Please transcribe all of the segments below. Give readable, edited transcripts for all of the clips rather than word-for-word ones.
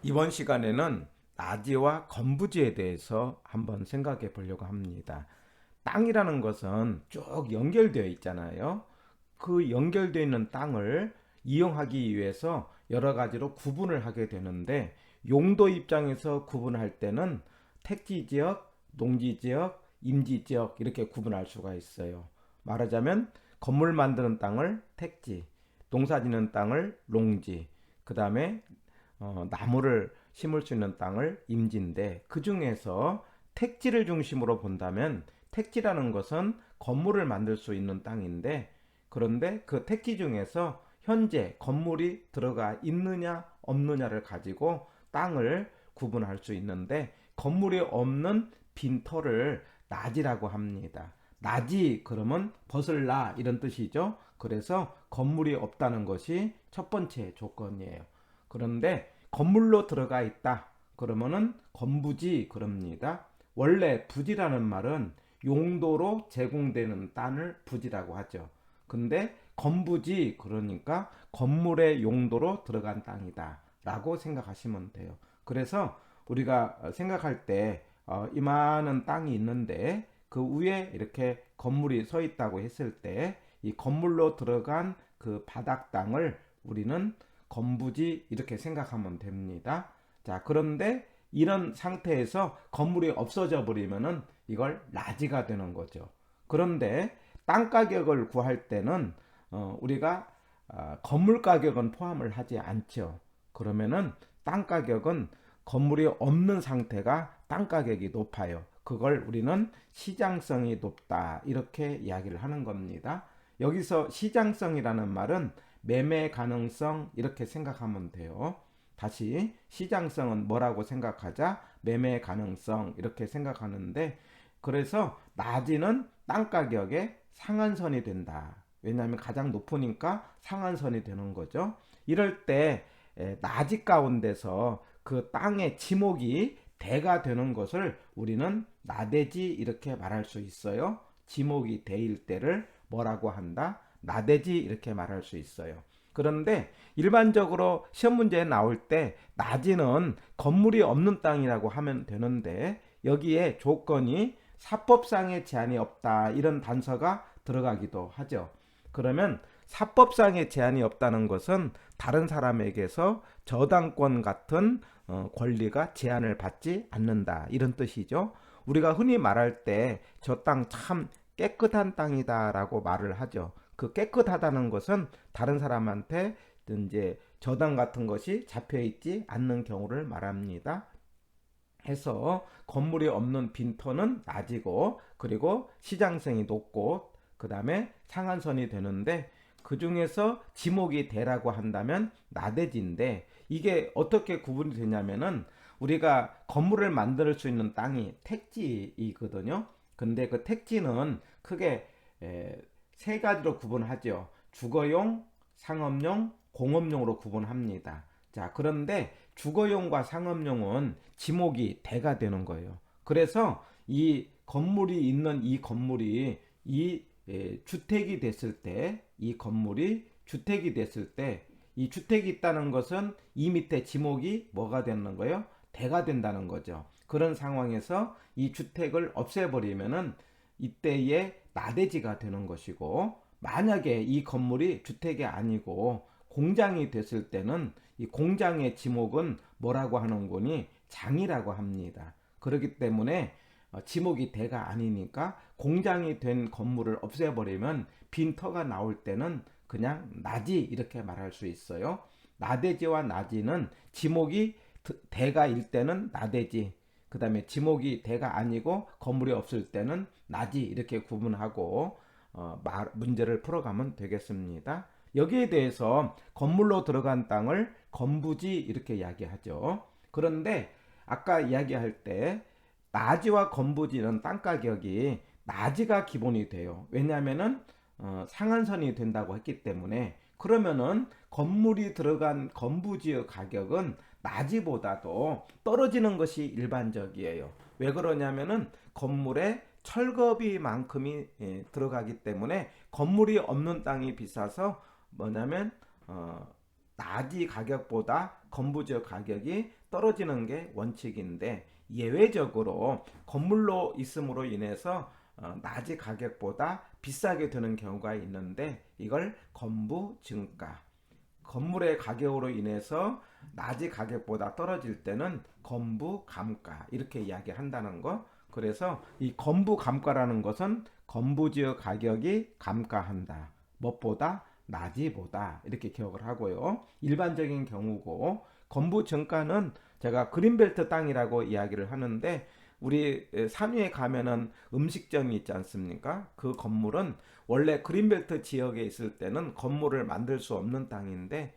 이번 시간에는 나지와 건부지에 대해서 한번 생각해 보려고 합니다. 땅이라는 것은 쭉 연결되어 있잖아요. 그 연결되어 있는 땅을 이용하기 위해서 여러 가지로 구분을 하게 되는데, 용도 입장에서 구분할 때는 택지 지역, 농지 지역, 임지 지역 이렇게 구분할 수가 있어요. 말하자면 건물 만드는 땅을 택지, 농사 짓는 땅을 농지, 그 다음에 나무를 심을 수 있는 땅을 임지인데, 그 중에서 택지를 중심으로 본다면 택지라는 것은 건물을 만들 수 있는 땅인데, 그런데 그 택지 중에서 현재 건물이 들어가 있느냐 없느냐를 가지고 땅을 구분할 수 있는데, 건물이 없는 빈터를 나지라고 합니다. 나지 그러면 벗을나 이런 뜻이죠. 그래서 건물이 없다는 것이 첫 번째 조건이에요. 그런데 건물로 들어가 있다 그러면은 건부지 그럽니다. 원래 부지라는 말은 용도로 제공되는 땅을 부지라고 하죠. 근데 건부지 그러니까 건물의 용도로 들어간 땅이다 라고 생각하시면 돼요. 그래서 우리가 생각할 때 이만한 땅이 있는데 그 위에 이렇게 건물이 서 있다고 했을 때, 이 건물로 들어간 그 바닥 땅을 우리는 건부지 이렇게 생각하면 됩니다. 자, 그런데 이런 상태에서 건물이 없어져 버리면은 이걸 나지가 되는 거죠. 그런데 땅 가격을 구할 때는 우리가 건물 가격은 포함을 하지 않죠. 그러면은 땅 가격은 건물이 없는 상태가 땅 가격이 높아요. 그걸 우리는 시장성이 높다 이렇게 이야기를 하는 겁니다. 여기서 시장성이라는 말은 매매 가능성 이렇게 생각하면 돼요. 다시 시장성은 뭐라고 생각하자? 매매 가능성 이렇게 생각하는데, 그래서 나지는 땅 가격의 상한선이 된다. 왜냐하면 가장 높으니까 상한선이 되는 거죠. 이럴 때 나지 가운데서 그 땅의 지목이 대가 되는 것을 우리는 나대지 이렇게 말할 수 있어요. 지목이 대일 때를 뭐라고 한다? 나대지 이렇게 말할 수 있어요. 그런데 일반적으로 시험 문제에 나올 때 나지는 건물이 없는 땅이라고 하면 되는데, 여기에 조건이 사법상의 제한이 없다 이런 단서가 들어가기도 하죠. 그러면 사법상의 제한이 없다는 것은 다른 사람에게서 저당권 같은 권리가 제한을 받지 않는다 이런 뜻이죠. 우리가 흔히 말할 때 저 땅 참 깨끗한 땅이다라고 말을 하죠. 그 깨끗하다는 것은 다른 사람한테 이제 저당 같은 것이 잡혀 있지 않는 경우를 말합니다. 해서 건물이 없는 빈터는 낮이고, 그리고 시장성이 높고, 그 다음에 상한선이 되는데, 그 중에서 지목이 대라고 한다면 나대지인데, 이게 어떻게 구분이 되냐면은 우리가 건물을 만들 수 있는 땅이 택지이거든요. 근데 그 택지는 크게 세 가지로 구분하죠. 주거용, 상업용, 공업용으로 구분합니다. 자, 그런데 주거용과 상업용은 지목이 대가 되는 거예요. 그래서 이 건물이 있는 이 건물이 이 주택이 됐을 때, 이 건물이 주택이 됐을 때, 이 주택이 있다는 것은 이 밑에 지목이 뭐가 되는 거예요? 대가 된다는 거죠. 그런 상황에서 이 주택을 없애버리면은 이때에 나대지가 되는 것이고, 만약에 이 건물이 주택이 아니고 공장이 됐을 때는 이 공장의 지목은 뭐라고 하는 거니? 장이라고 합니다. 그렇기 때문에 지목이 대가 아니니까 공장이 된 건물을 없애버리면 빈터가 나올 때는 그냥 나지 이렇게 말할 수 있어요. 나대지와 나지는 지목이 대가일 때는 나대지, 그 다음에 지목이 대가 아니고 건물이 없을 때는 나지 이렇게 구분하고 문제를 풀어가면 되겠습니다. 여기에 대해서 건물로 들어간 땅을 건부지 이렇게 이야기하죠. 그런데 아까 이야기할 때 나지와 건부지는 땅 가격이 나지가 기본이 돼요. 왜냐하면은 상한선이 된다고 했기 때문에. 그러면은 건물이 들어간 건부지의 가격은 나지보다도 떨어지는 것이 일반적이에요. 왜 그러냐면은 건물에 철거비만큼이 들어가기 때문에, 건물이 없는 땅이 비싸서 뭐냐면 나지 가격보다 건부지역 가격이 떨어지는 게 원칙인데 예외적으로 건물로 있음으로 인해서 나지 가격보다 비싸게 드는 경우가 있는데 이걸 건부 증가. 건물의 가격으로 인해서 나지 가격보다 떨어질 때는 건부 감가 이렇게 이야기한다는 거. 그래서 이 건부 감가라는 것은 건부지역 가격이 감가한다. 무엇보다 나지보다 이렇게 기억을 하고요. 일반적인 경우고 건부 증가는 제가 그린벨트 땅이라고 이야기를 하는데 우리 산위에 가면은 음식점이 있지 않습니까? 그 건물은 원래 그린벨트 지역에 있을 때는 건물을 만들 수 없는 땅인데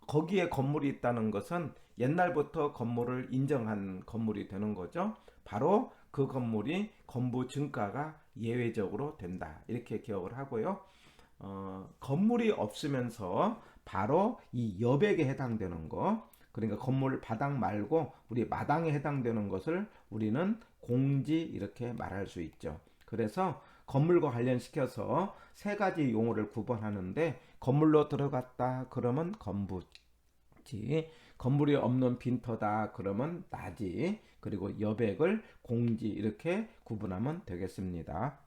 거기에 건물이 있다는 것은 옛날부터 건물을 인정한 건물이 되는 거죠. 바로 그 건물이 건부 증가가 예외적으로 된다. 이렇게 기억을 하고요. 건물이 없으면서 바로 이 여백에 해당되는 거, 그러니까 건물 바닥 말고 우리 마당에 해당되는 것을 우리는 공지 이렇게 말할 수 있죠. 그래서 건물과 관련시켜서 세 가지 용어를 구분하는데 건물로 들어갔다 그러면 건부지, 건물이 없는 빈터다 그러면 나지, 그리고 여백을 공지 이렇게 구분하면 되겠습니다.